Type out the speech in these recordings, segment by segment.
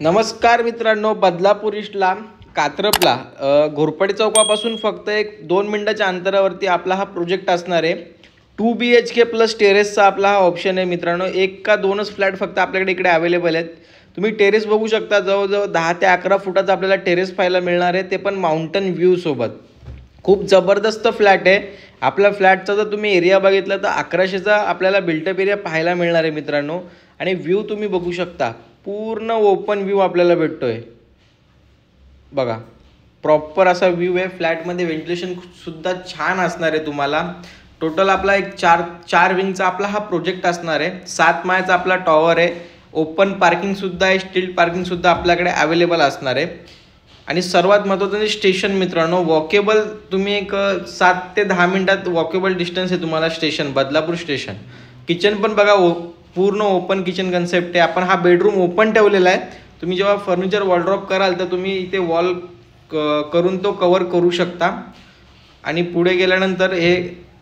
नमस्कार मित्रांनो, बदलापूर ईस्टला कात्रपला घोरपडे चौकापासून फक्त एक 2 मिनिटाच्या अंतरावरती आपला हा प्रोजेक्ट असणार आहे। 2 BHK प्लस टेरेसचा आपला हा ऑप्शन आहे मित्रांनो। एक का दोनच फ्लॅट फक्त आपल्याकडे इकडे अवेलेबल आहेत। तुम्ही टेरेस बघू शकता, जवळजवळ 10 ते 11 फुटाचा आपल्याला टेरेस पाहायला मिळणार आहे, ते पण माउंटन व्ह्यू सोबत। खूप जबरदस्त फ्लॅट आहे। आपल्या फ्लॅटचा जर तुम्ही एरिया बघितला तर 1100चा आपल्याला बिल्टअप एरिया पाहायला मिळणार आहे मित्रांनो। आणि व्ह्यू तुम्ही बघू शकता, पूर्ण ओपन व्ह्यू आपल्याला भेटतोय बघा। प्रॉपर असा व्ह्यू आहे। फ्लॅटमध्ये व्हेंटिलेशन सुद्धा छान असणार आहे तुम्हाला। टोटल आपला एक चार विंगचा आपला हा प्रोजेक्ट असणार आहे। 7 माळ्याचा आपला टॉवर आहे। ओपन पार्किंग सुद्धा आहे, स्टील पार्किंग सुद्धा आपल्याकडे अवेलेबल असणार आहे। आणि सर्वात महत्त्वाचं म्हणजे स्टेशन मित्रांनो, वॉकेबल तुम्ही एक 7 ते 10 मिनिटात वॉकेबल डिस्टन्स आहे तुम्हाला स्टेशन, बदलापूर स्टेशन। किचन पण बघा, पूर्ण ओपन किचन कन्सेप्ट आहे। आपण हा बेडरूम ओपन ठेवलेला आहे। तुम्ही जेव्हा फर्निचर वॉलड्रॉप कराल तर तुम्ही इथे वॉल करून तो कवर करू शकता। आणि पुढे गेल्यानंतर हे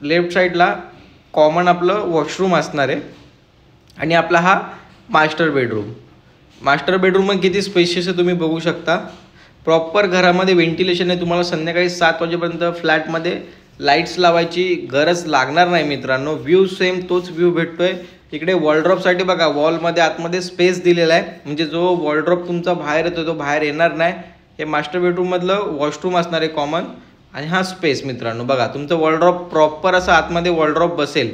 लेफ्ट साईडला कॉमन आपलं वॉशरूम असणार आहे। आणि आपला हा मास्टर बेडरूम किती स्पेशियस आहे तुम्ही बघू शकता। प्रॉपर घरामध्ये व्हेंटिलेशन आहे। तुम्हाला संध्याकाळी 7 वाजेपर्यंत फ्लॅटमध्ये लाईट्स लावायची गरज लागणार नाही मित्रांनो। व्ह्यू सेम तोच व्ह्यू भेटतोय। इकडे वॉलड्रॉपसाठी बघा, वॉलमध्ये आतमध्ये स्पेस दिलेला आहे, म्हणजे जो वॉलड्रॉप तुमचा बाहेर येतो तो बाहेर येणार नाही। हे मास्टर बेडरूममधलं वॉशरूम असणार आहे कॉमन। आणि हा स्पेस मित्रांनो बघा, तुमचं वॉलड्रॉप प्रॉपर असं आतमध्ये वॉलड्रॉप बसेल।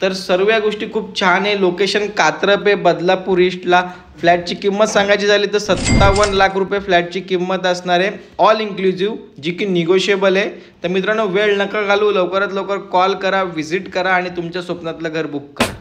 तर सर्व गोष्टी खूप छान आहे। लोकेशन कात्रप आहे, बदलापूर ईस्टला। फ्लॅटची किंमत सांगायची झाली तर 57 लाख रुपये फ्लॅटची किंमत असणार आहे, ऑल इन्क्लुझिव्ह, जी की निगोशिएबल आहे। तर मित्रांनो, वेळ नका घालू, लवकरात लवकर कॉल करा, व्हिजिट करा आणि तुमच्या स्वप्नातलं घर बुक करा।